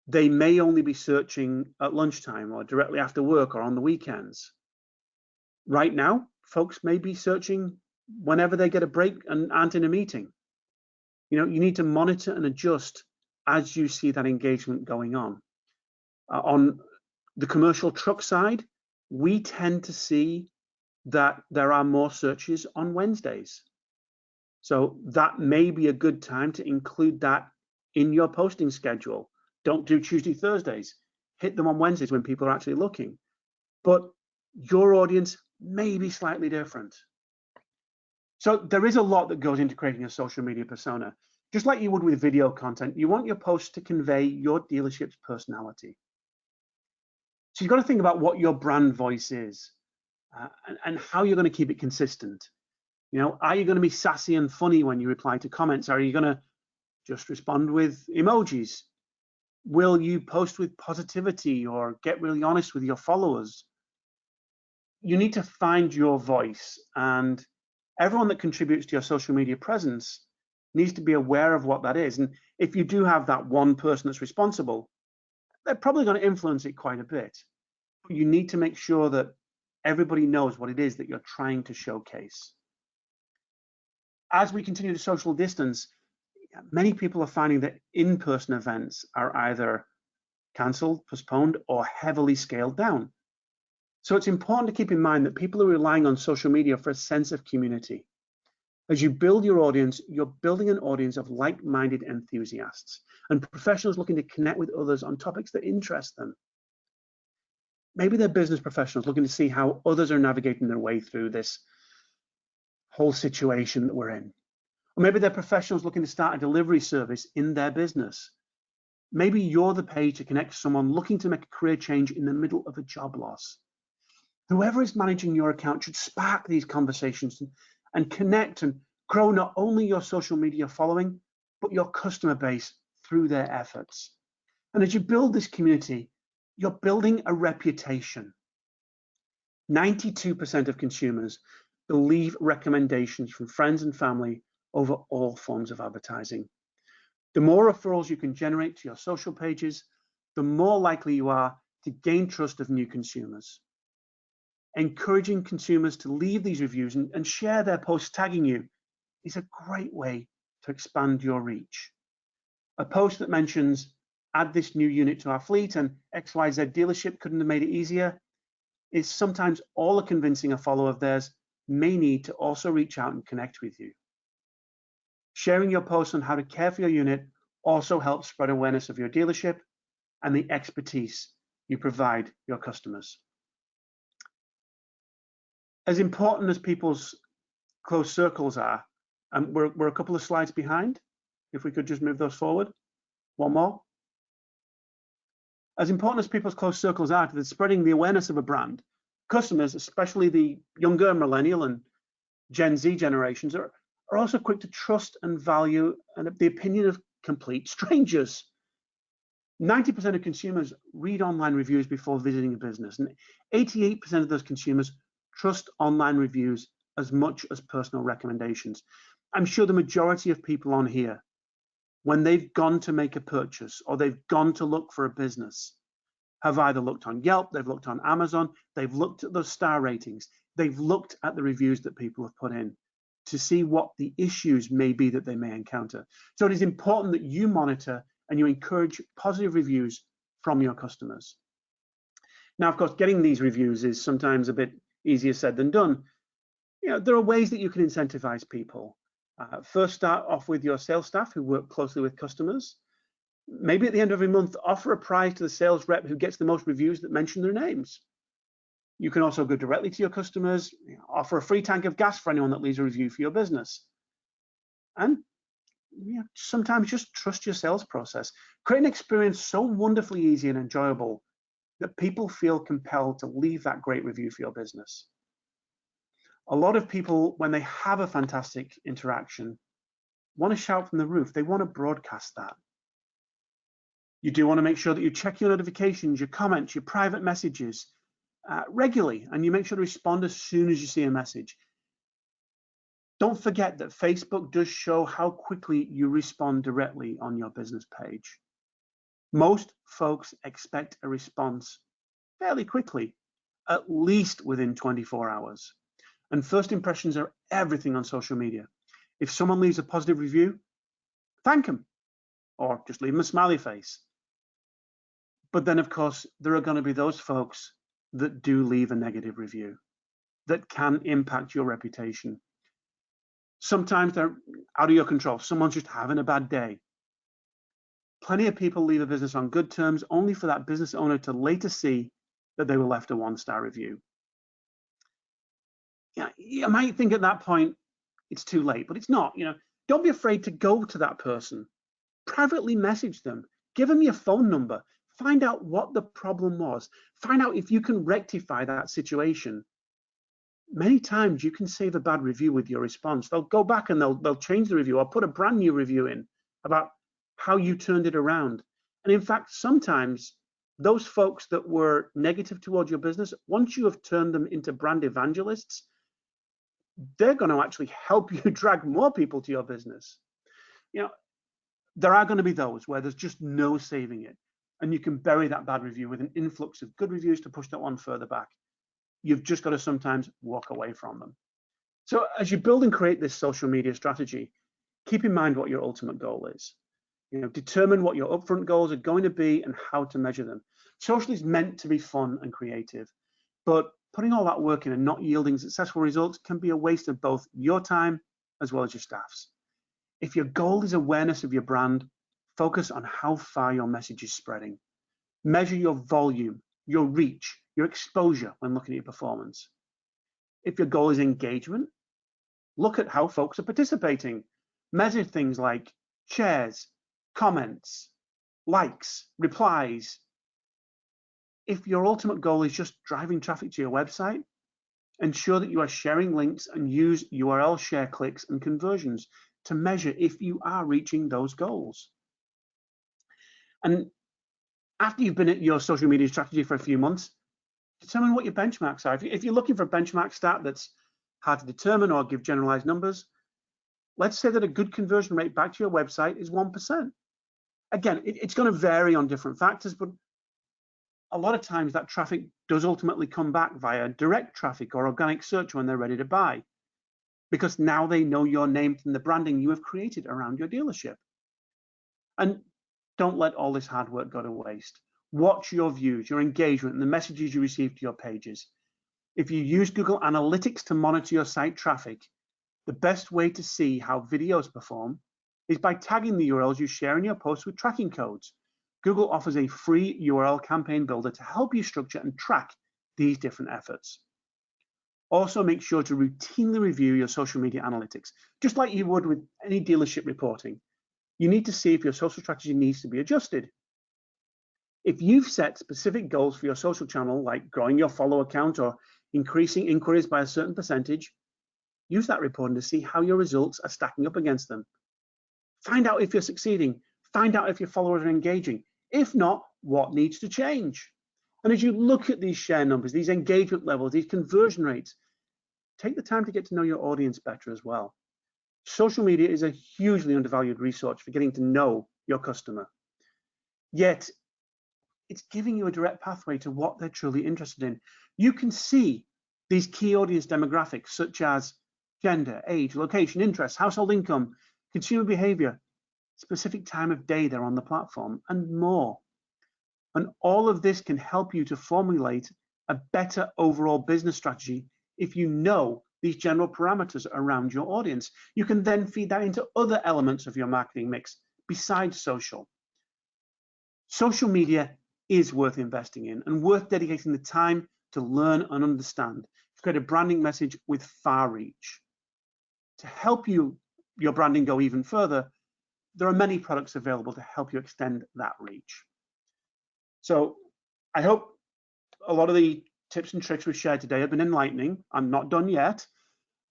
they may only be searching at lunchtime or directly after work or on the weekends. Right now, folks may be searching whenever they get a break and aren't in a meeting. You need to monitor and adjust as you see that engagement going on. On the commercial truck side, we tend to see that there are more searches on Wednesdays. So that may be a good time to include that in your posting schedule. Don't do Tuesday, Thursdays. Hit them on Wednesdays when people are actually looking. But your audience may be slightly different. So there is a lot that goes into creating a social media persona. Just like you would with video content, you want your posts to convey your dealership's personality. So you've got to think about what your brand voice is and how you're going to keep it consistent. Are you going to be sassy and funny when you reply to comments? Are you going to just respond with emojis? Will you post with positivity or get really honest with your followers? You need to find your voice, and everyone that contributes to your social media presence needs to be aware of what that is. And if you do have that one person that's responsible, they're probably going to influence it quite a bit. But you need to make sure that everybody knows what it is that you're trying to showcase. As we continue to social distance, many people are finding that in-person events are either cancelled, postponed, or heavily scaled down. So it's important to keep in mind that people are relying on social media for a sense of community. As you build your audience, you're building an audience of like-minded enthusiasts and professionals looking to connect with others on topics that interest them. Maybe they're business professionals looking to see how others are navigating their way through this whole situation that we're in. Or maybe they're professionals looking to start a delivery service in their business. Maybe you're the page to connect someone looking to make a career change in the middle of a job loss. Whoever is managing your account should spark these conversations and connect and grow not only your social media following, but your customer base through their efforts. And as you build this community, you're building a reputation. 92% of consumers believe recommendations from friends and family over all forms of advertising. The more referrals you can generate to your social pages, the more likely you are to gain trust of new consumers. Encouraging consumers to leave these reviews and share their posts tagging you is a great way to expand your reach. A post that mentions, add this new unit to our fleet and XYZ dealership couldn't have made it easier, is sometimes all a convincing a follower of theirs may need to also reach out and connect with you. Sharing your posts on how to care for your unit also helps spread awareness of your dealership and the expertise you provide your customers. As important as people's close circles are, we're a couple of slides behind. If we could just move those forward. One more. As important as people's close circles are to spreading the awareness of a brand, customers, especially the younger millennial and Gen Z generations, are also quick to trust and value the opinion of complete strangers. 90% of consumers read online reviews before visiting a business, and 88% of those consumers trust online reviews as much as personal recommendations. I'm sure the majority of people on here, when they've gone to make a purchase or they've gone to look for a business, have either looked on Yelp, they've looked on Amazon, they've looked at those star ratings, they've looked at the reviews that people have put in to see what the issues may be that they may encounter. So it is important that you monitor and you encourage positive reviews from your customers. Now, of course, getting these reviews is sometimes a bit easier said than done. There are ways that you can incentivize people. First, start off with your sales staff who work closely with customers. Maybe at the end of every month, offer a prize to the sales rep who gets the most reviews that mention their names. You can also go directly to your customers, offer a free tank of gas for anyone that leaves a review for your business. And sometimes just trust your sales process. Create an experience so wonderfully easy and enjoyable that people feel compelled to leave that great review for your business. A lot of people, when they have a fantastic interaction, want to shout from the roof. They want to broadcast that. You do want to make sure that you check your notifications, your comments, your private messages regularly, and you make sure to respond as soon as you see a message. Don't forget that Facebook does show how quickly you respond directly on your business page. Most folks expect a response fairly quickly, at least within 24 hours. And first impressions are everything on social media. If someone leaves a positive review, thank them, or just leave them a smiley face. But then, of course, there are going to be those folks that do leave a negative review that can impact your reputation. Sometimes they're out of your control. Someone's just having a bad day. Plenty of people leave a business on good terms only for that business owner to later see that they were left a 1-star review. You might think at that point it's too late, but it's not. Don't be afraid to go to that person, privately message them, give them your phone number, find out what the problem was, find out if you can rectify that situation. Many times you can save a bad review with your response. They'll go back and they'll change the review or put a brand new review in about how you turned it around. And in fact, sometimes those folks that were negative towards your business, once you have turned them into brand evangelists, they're going to actually help you drag more people to your business. There are going to be those where there's just no saving it, and you can bury that bad review with an influx of good reviews to push that one further back. You've just got to sometimes walk away from them. So as you build and create this social media strategy, keep in mind what your ultimate goal is. Determine what your upfront goals are going to be and how to measure them. Social is meant to be fun and creative, but putting all that work in and not yielding successful results can be a waste of both your time as well as your staff's. If your goal is awareness of your brand, focus on how far your message is spreading. Measure your volume, your reach, your exposure when looking at your performance. If your goal is engagement, look at how folks are participating. Measure things like shares, comments, likes, replies. If your ultimate goal is just driving traffic to your website, ensure that you are sharing links and use URL share clicks and conversions to measure if you are reaching those goals. And after you've been at your social media strategy for a few months, determine what your benchmarks are. If you're looking for a benchmark stat that's hard to determine or give generalized numbers, let's say that a good conversion rate back to your website is 1%. Again, it's going to vary on different factors, but a lot of times that traffic does ultimately come back via direct traffic or organic search when they're ready to buy, because now they know your name from the branding you have created around your dealership. And don't let all this hard work go to waste. Watch your views, your engagement, and the messages you receive to your pages. If you use Google Analytics to monitor your site traffic, the best way to see how videos perform is by tagging the URLs you share in your posts with tracking codes. Google offers a free URL campaign builder to help you structure and track these different efforts. Also, make sure to routinely review your social media analytics, just like you would with any dealership reporting. You need to see if your social strategy needs to be adjusted. If you've set specific goals for your social channel, like growing your follower count or increasing inquiries by a certain percentage, use that reporting to see how your results are stacking up against them. Find out if you're succeeding. Find out if your followers are engaging. If not, what needs to change? And as you look at these share numbers, these engagement levels, these conversion rates, take the time to get to know your audience better as well. Social media is a hugely undervalued resource for getting to know your customer. Yet, it's giving you a direct pathway to what they're truly interested in. You can see these key audience demographics such as gender, age, location, interests, household income, consumer behavior, specific time of day they're on the platform, and more. And all of this can help you to formulate a better overall business strategy if you know these general parameters around your audience. You can then feed that into other elements of your marketing mix besides social. Social media is worth investing in and worth dedicating the time to learn and understand, to create a branding message with far reach. To help your branding go even further, there are many products available to help you extend that reach. So I hope a lot of the tips and tricks we've shared today have been enlightening. I'm not done yet.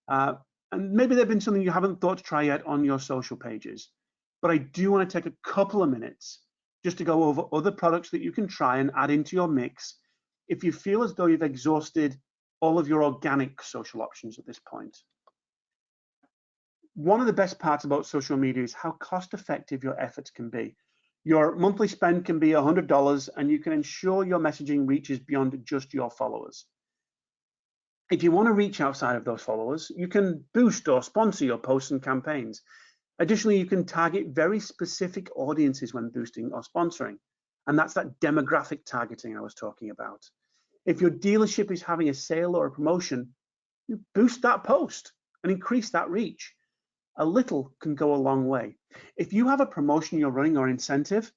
And maybe they've been something you haven't thought to try yet on your social pages. But I do want to take a couple of minutes just to go over other products that you can try and add into your mix if you feel as though you've exhausted all of your organic social options at this point. One of the best parts about social media is how cost-effective your efforts can be. Your monthly spend can be $100, and you can ensure your messaging reaches beyond just your followers. If you want to reach outside of those followers, you can boost or sponsor your posts and campaigns. Additionally, you can target very specific audiences when boosting or sponsoring, and that's that demographic targeting I was talking about. If your dealership is having a sale or a promotion, you boost that post and increase that reach. A little can go a long way. If you have a promotion you're running or incentive,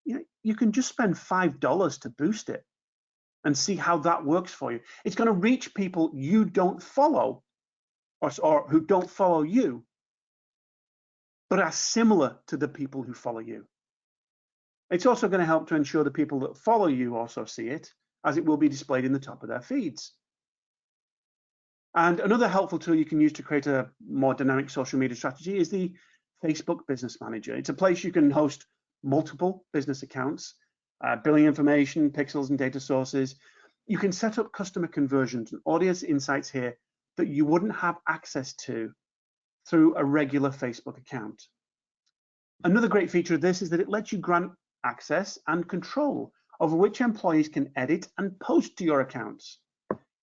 you can just spend $5 to boost it and see how that works for you. It's going to reach people you don't follow or who don't follow you, but are similar to the people who follow you. It's also going to help to ensure the people that follow you also see it, as it will be displayed in the top of their feeds. And another helpful tool you can use to create a more dynamic social media strategy is the Facebook Business Manager. It's a place you can host multiple business accounts, billing information, pixels, and data sources. You can set up customer conversions and audience insights here that you wouldn't have access to through a regular Facebook account. Another great feature of this is that it lets you grant access and control over which employees can edit and post to your accounts.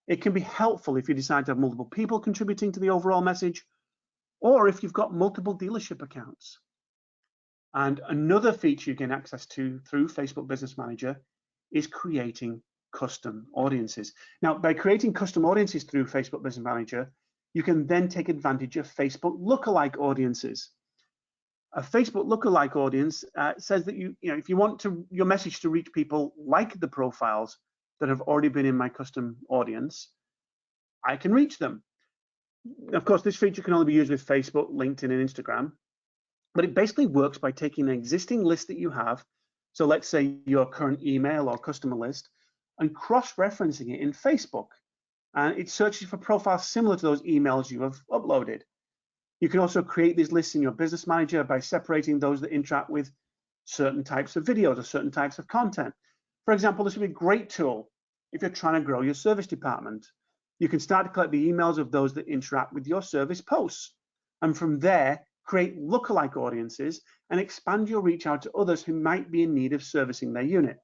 It can be helpful if you decide to have multiple people contributing to the overall message, or if you've got multiple dealership accounts. And another feature you gain access to through Facebook Business Manager is creating custom audiences. Now, by creating custom audiences through Facebook Business Manager, you can then take advantage of Facebook lookalike audiences. A Facebook lookalike audience says that if you want your message to reach people like the profiles that have already been in my custom audience, I can reach them. Of course, this feature can only be used with Facebook, LinkedIn, and Instagram, but it basically works by taking an existing list that you have, so let's say your current email or customer list, and cross-referencing it in Facebook. And it searches for profiles similar to those emails you have uploaded. You can also create these lists in your business manager by separating those that interact with certain types of videos or certain types of content. For example, this would be a great tool if you're trying to grow your service department. You can start to collect the emails of those that interact with your service posts. And from there, create lookalike audiences and expand your reach out to others who might be in need of servicing their unit.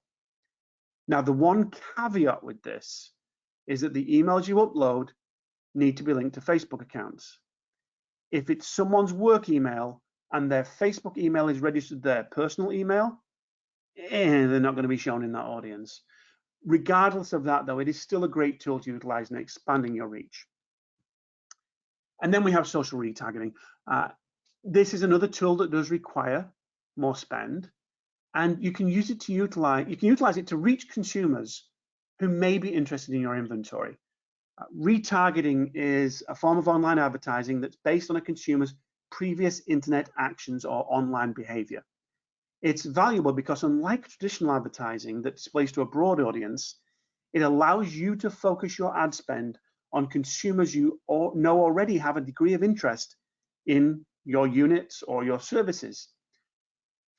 Now, the one caveat with this is that the emails you upload need to be linked to Facebook accounts. If it's someone's work email and their Facebook email is registered their personal email, they're not going to be shown in that audience. Regardless of that, though, it is still a great tool to utilize in expanding your reach. And then we have social retargeting. This is another tool that does require more spend, and you can use it to utilize it to reach consumers who may be interested in your inventory. Retargeting is a form of online advertising that's based on a consumer's previous internet actions or online behavior. It's valuable because, unlike traditional advertising that displays to a broad audience, it allows you to focus your ad spend on consumers you know already have a degree of interest in your units or your services.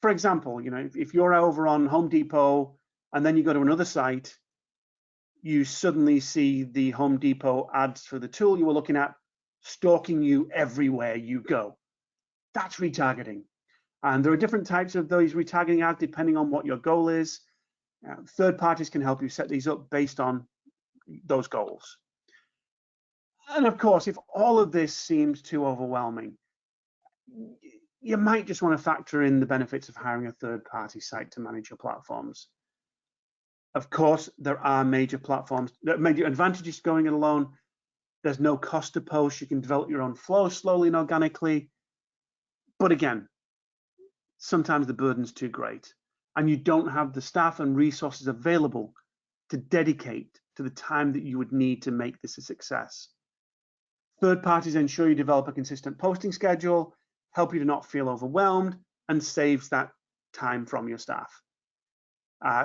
For example, if you're over on Home Depot and then you go to another site, you suddenly see the Home Depot ads for the tool you were looking at stalking you everywhere you go. That's retargeting. And there are different types of those retargeting ads depending on what your goal is. Third parties can help you set these up based on those goals. And of course, if all of this seems too overwhelming, you might just want to factor in the benefits of hiring a third-party site to manage your platforms. Of course, there are major advantages to going it alone. There's no cost to post. You can develop your own flow slowly and organically. But again, sometimes the burden's too great, and you don't have the staff and resources available to dedicate to the time that you would need to make this a success. Third parties ensure you develop a consistent posting schedule, help you to not feel overwhelmed, and saves that time from your staff.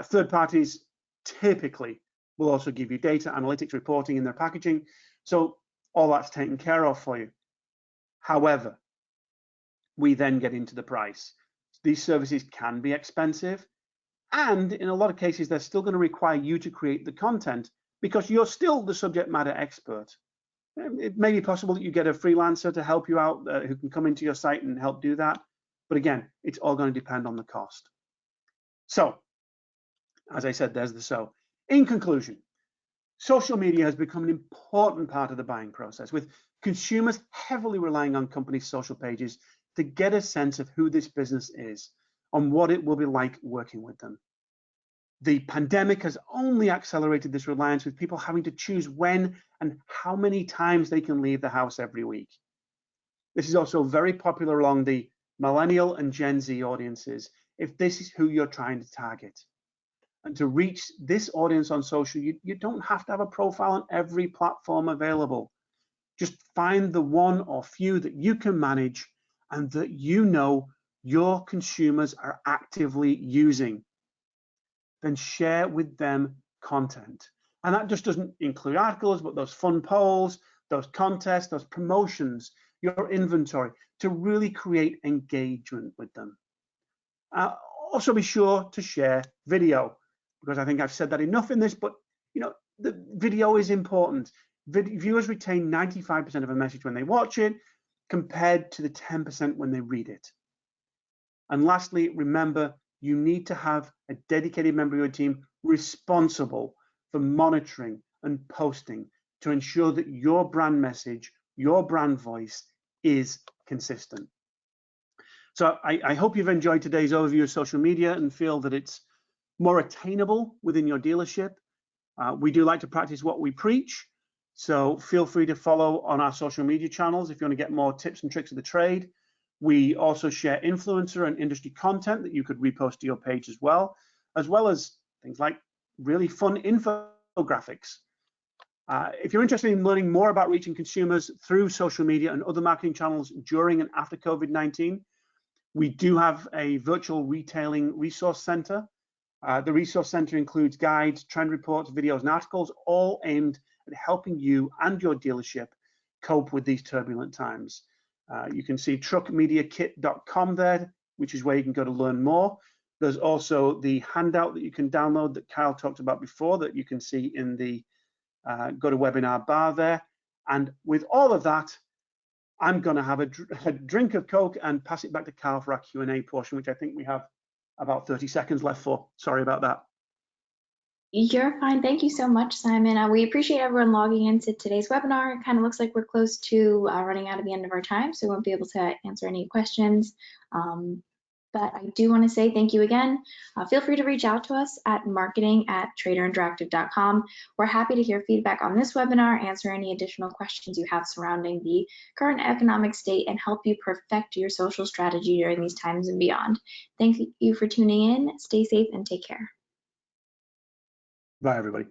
Third parties typically will also give you data analytics reporting in their packaging, so all that's taken care of for you. However, we then get into the price. These services can be expensive, and in a lot of cases, they're still going to require you to create the content because you're still the subject matter expert. It may be possible that you get a freelancer to help you out who can come into your site and help do that. But again, it's all going to depend on the cost. So, as I said, there's the so. In conclusion, social media has become an important part of the buying process, with consumers heavily relying on companies' social pages to get a sense of who this business is and what it will be like working with them. The pandemic has only accelerated this reliance, with people having to choose when and how many times they can leave the house every week. This is also very popular along the Millennial and Gen Z audiences, if this is who you're trying to target. And to reach this audience on social, you don't have to have a profile on every platform available. Just find the one or few that you can manage and that you know your consumers are actively using. Then share with them content. And that just doesn't include articles, but those fun polls, those contests, those promotions, your inventory, to really create engagement with them. Also be sure to share video, because I think I've said that enough in this, but the video is important. Viewers retain 95% of a message when they watch it, compared to the 10% when they read it. And lastly, remember, you need to have a dedicated member of your team responsible for monitoring and posting to ensure that your brand message, your brand voice is consistent. So I hope you've enjoyed today's overview of social media and feel that it's more attainable within your dealership. We do like to practice what we preach, so feel free to follow on our social media channels if you want to get more tips and tricks of the trade. We also share influencer and industry content that you could repost to your page as well as things like really fun infographics. If you're interested in learning more about reaching consumers through social media and other marketing channels during and after COVID-19, we do have a virtual retailing resource center. The resource center includes guides, trend reports, videos, and articles, all aimed at helping you and your dealership cope with these turbulent times. You can see truckmediakit.com there, which is where you can go to learn more. There's also the handout that you can download that Kyle talked about before that you can see in the GoToWebinar bar there. And with all of that, I'm going to have a drink of Coke and pass it back to Kyle for our Q&A portion, which I think we have about 30 seconds left for. Sorry about that. You're fine. Thank you so much, Simon. We appreciate everyone logging into today's webinar. It kind of looks like we're close to running out of the end of our time, so we won't be able to answer any questions. But I do want to say thank you again. Feel free to reach out to us at marketing@traderinteractive.com. We're happy to hear feedback on this webinar, answer any additional questions you have surrounding the current economic state, and help you perfect your social strategy during these times and beyond. Thank you for tuning in. Stay safe and take care. Bye, everybody.